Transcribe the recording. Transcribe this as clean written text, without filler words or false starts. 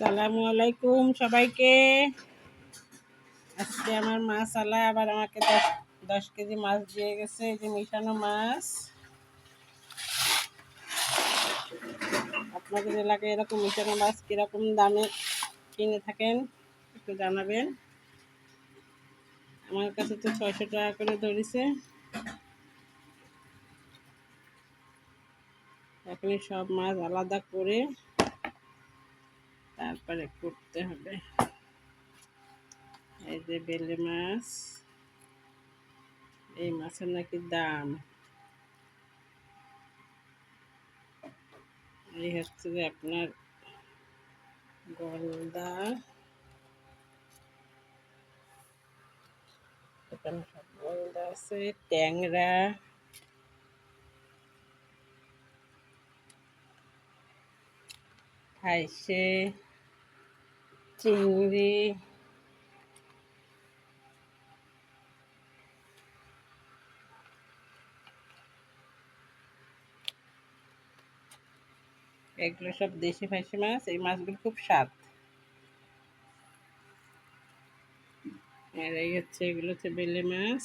আসসালামু আলাইকুম সবাইকে। আজকে আমার মাছ আলা আবার আমাকে 10 কেজি মাছ দিয়ে গেছে। এই যে মিশানো মাছ। আপনাদের এলাকায় এরকম মিশানো মাছ কীরকম দামে কিনে থাকেন একটু জানাবেন। আমার কাছে তো 600 টাকা করে ধরেছে। এখন সব মাছ আলাদা করে তারপরে করতে হবে। এই যে বেলে মাছ, এই মাছের নাকি দাম। এই হচ্ছে যে আপনার গলদা, এখানে সব গলদা আছে, ট্যাংরা, হাইসে, চিংড়ি, এগুলো সব দেশি ফাইসি মাছ। এই মাছগুলো খুব স্বাদ। আর এই হচ্ছে এগুলো হচ্ছে বেলে মাছ।